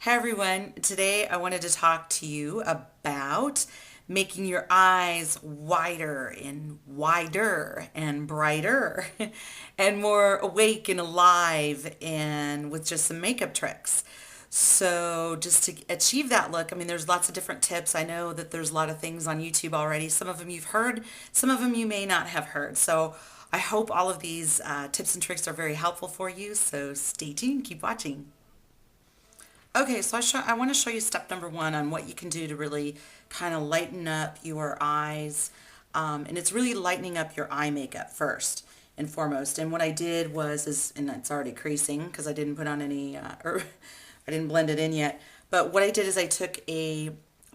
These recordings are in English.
Hi everyone. Today I wanted to talk to you about making your eyes wider and brighter and more awake and alive and with just some makeup tricks. So just to achieve that look, I mean, there's lots of different tips. I know that there's a lot of things on YouTube already. Some of them you've heard, some of them you may not have heard. So I hope all of these tips and tricks are very helpful for you. So stay tuned, keep watching. Okay, so I want to show you step number one on what you can do to really kind of lighten up your eyes. And it's really lightening up your eye makeup first and foremost. And what I did and it's already creasing because I didn't put on any, or I didn't blend it in yet. But what I did is I took a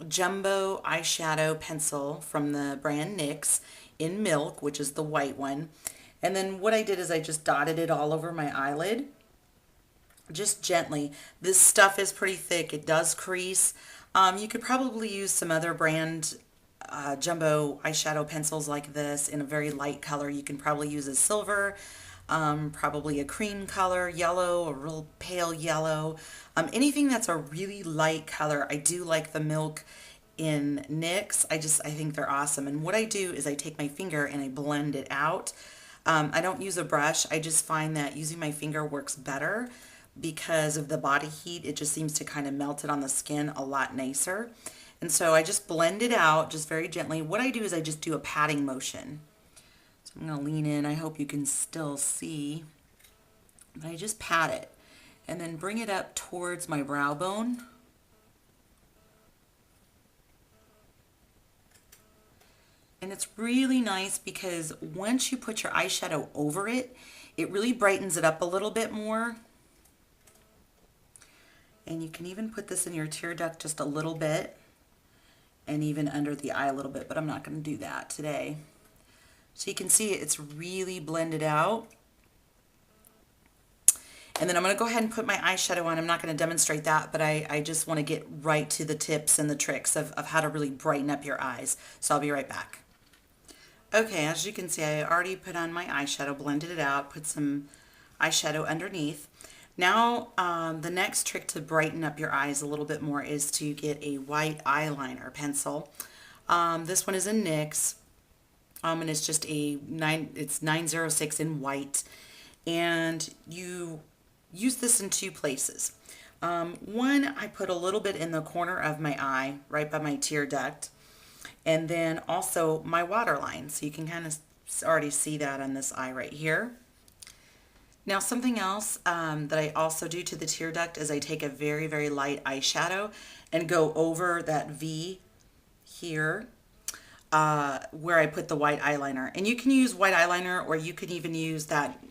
jumbo eyeshadow pencil from the brand NYX in Milk, which is the white one. And then what I did is I just dotted it all over my eyelid just gently. This stuff is pretty thick. It does crease. You could probably use some other brand jumbo eyeshadow pencils like this in a very light color. You can probably use a silver, probably a cream color, yellow, a real pale yellow. Anything that's a really light color. I do like the Milk in NYX. I think they're awesome. And what I do is I take my finger and I blend it out. I don't use a brush. I just find that using my finger works better because of the body heat. It just seems to kind of melt it on the skin a lot nicer. And so I just blend it out just very gently. What I do is I just do a patting motion. So I'm going to lean in. I hope you can still see. But I just pat it and then bring it up towards my brow bone. And it's really nice because once you put your eyeshadow over it, it really brightens it up a little bit more. And you can even put this in your tear duct just a little bit and even under the eye a little bit, but I'm not going to do that today. So you can see it's really blended out. And then I'm going to go ahead and put my eyeshadow on. I'm not going to demonstrate that, but I just want to get right to the tips and the tricks of how to really brighten up your eyes. So I'll be right back. Okay, as you can see, I already put on my eyeshadow, blended it out, put some eyeshadow underneath. Now, the next trick to brighten up your eyes a little bit more is to get a white eyeliner pencil. This one is in NYX, and it's just it's 906 in white. And you use this in two places. One, I put a little bit in the corner of my eye, right by my tear duct, and then also my waterline. So you can kind of already see that on this eye right here. Now something else that I also do to the tear duct is I take a very, very light eyeshadow and go over that V here where I put the white eyeliner. And you can use white eyeliner, or you can even use that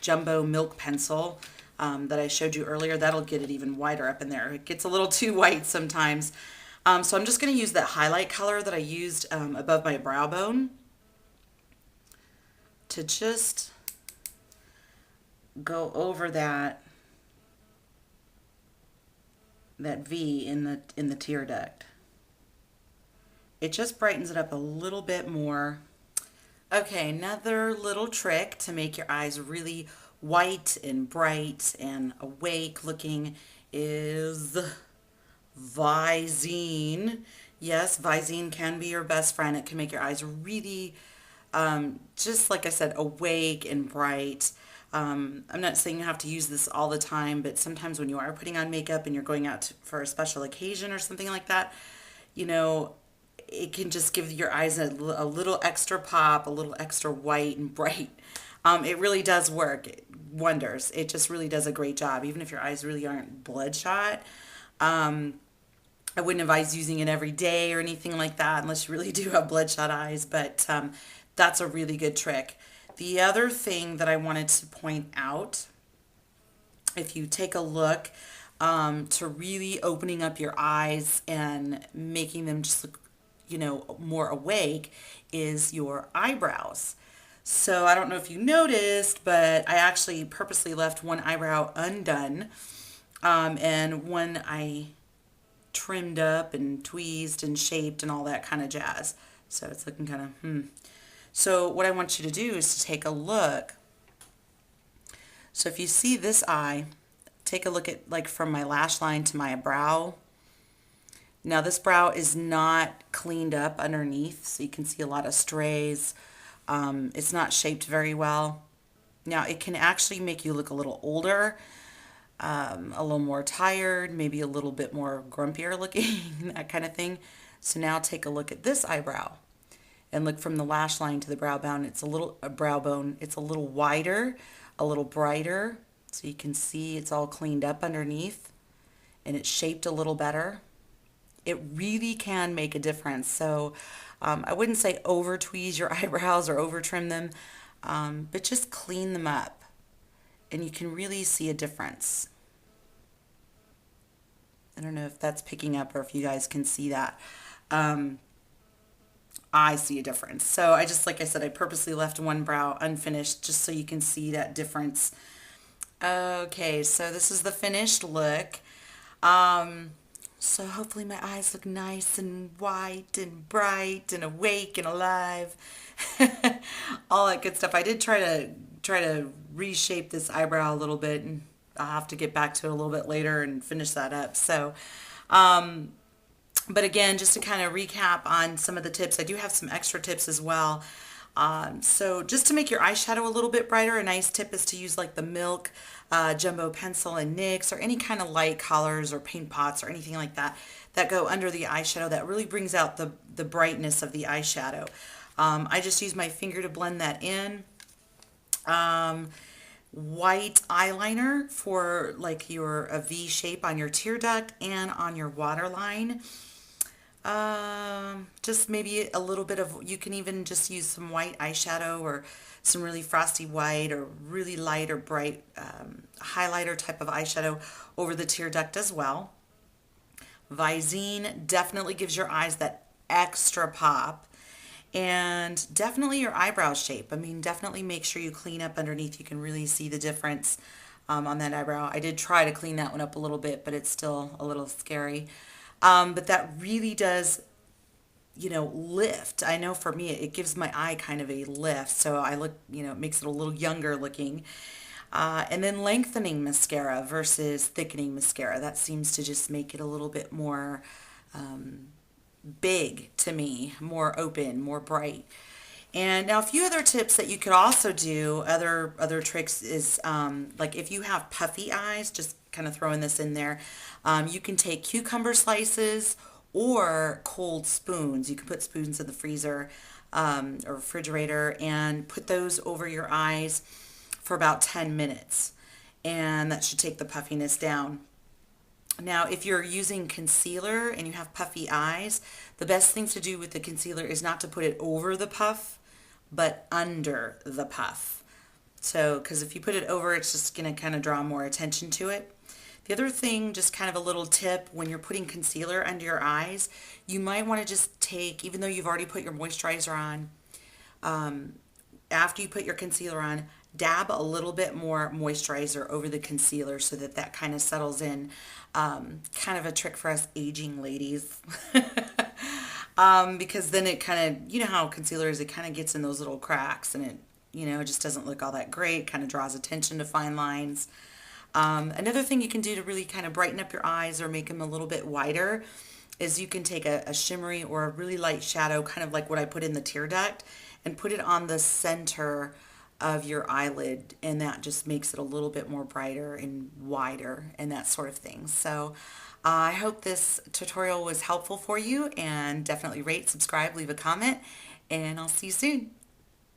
jumbo Milk pencil that I showed you earlier. That'll get it even whiter up in there. It gets a little too white sometimes. So I'm just going to use that highlight color that I used above my brow bone to just go over that V in the tear duct. It just brightens it up a little bit more. Okay, another little trick to make your eyes really white and bright and awake looking is Visine. Yes, Visine can be your best friend. It can make your eyes really, just like I said, awake and bright. I'm not saying you have to use this all the time, but sometimes when you are putting on makeup and you're going out for a special occasion or something like that, you know, it can just give your eyes a little extra pop, a little extra white and bright. It really does work wonders. It just really does a great job, even if your eyes really aren't bloodshot. I wouldn't advise using it every day or anything like that unless you really do have bloodshot eyes, but that's a really good trick. The other thing that I wanted to point out, if you take a look to really opening up your eyes and making them just look, you know, more awake, is your eyebrows. So I don't know if you noticed, but I actually purposely left one eyebrow undone, and one I trimmed up and tweezed and shaped and all that kind of jazz. So it's looking kind of, So what I want you to do is to take a look. So if you see this eye, take a look at like from my lash line to my brow. Now this brow is not cleaned up underneath, so you can see a lot of strays. It's not shaped very well. Now it can actually make you look a little older, a little more tired, maybe a little bit more grumpier looking, that kind of thing. So now take a look at this eyebrow and look from the lash line to the brow bone. It's brow bone. It's a little wider, a little brighter. So you can see it's all cleaned up underneath and it's shaped a little better. It really can make a difference. So I wouldn't say over tweeze your eyebrows or over trim them, but just clean them up and you can really see a difference. I don't know if that's picking up or if you guys can see that. I see a difference. So I just, like I said, I purposely left one brow unfinished just so you can see that difference. Okay, so this is the finished look. So hopefully my eyes look nice and white and bright and awake and alive. All that good stuff. I did try to reshape this eyebrow a little bit, and I'll have to get back to it a little bit later and finish that up. So, but again, just to kind of recap on some of the tips, I do have some extra tips as well. So just to make your eyeshadow a little bit brighter, a nice tip is to use like the Milk Jumbo Pencil and NYX or any kind of light colors or paint pots or anything like that that go under the eyeshadow that really brings out the brightness of the eyeshadow. I just use my finger to blend that in. White eyeliner for like a V shape on your tear duct and on your waterline. Just maybe a little bit of, you can even just use some white eyeshadow or some really frosty white or really light or bright highlighter type of eyeshadow over the tear duct as well. Visine definitely gives your eyes that extra pop. And definitely your eyebrow shape. I mean, definitely make sure you clean up underneath. You can really see the difference on that eyebrow. I did try to clean that one up a little bit, but it's still a little scary. But that really does, lift. I know for me, it gives my eye kind of a lift. So I look, it makes it a little younger looking. And then lengthening mascara versus thickening mascara. That seems to just make it a little bit more big to me, more open, more bright. And now a few other tips that you could also do, other tricks is like if you have puffy eyes, just kind of throwing this in there, you can take cucumber slices or cold spoons. You can put spoons in the freezer or refrigerator and put those over your eyes for about 10 minutes. And that should take the puffiness down. Now, if you're using concealer and you have puffy eyes, the best thing to do with the concealer is not to put it over the puff, but under the puff. So, because if you put it over, it's just going to kind of draw more attention to it. The other thing, just kind of a little tip, when you're putting concealer under your eyes, you might want to just take, even though you've already put your moisturizer on, after you put your concealer on, dab a little bit more moisturizer over the concealer so that kind of settles in. Kind of a trick for us aging ladies. Because then it kind of, you know how concealer is, it kind of gets in those little cracks and it just doesn't look all that great, kind of draws attention to fine lines. Another thing you can do to really kind of brighten up your eyes or make them a little bit wider is you can take a shimmery or a really light shadow, kind of like what I put in the tear duct, and put it on the center of your eyelid, and that just makes it a little bit more brighter and wider and that sort of thing. So I hope this tutorial was helpful for you, and definitely rate, subscribe, leave a comment, and I'll see you soon.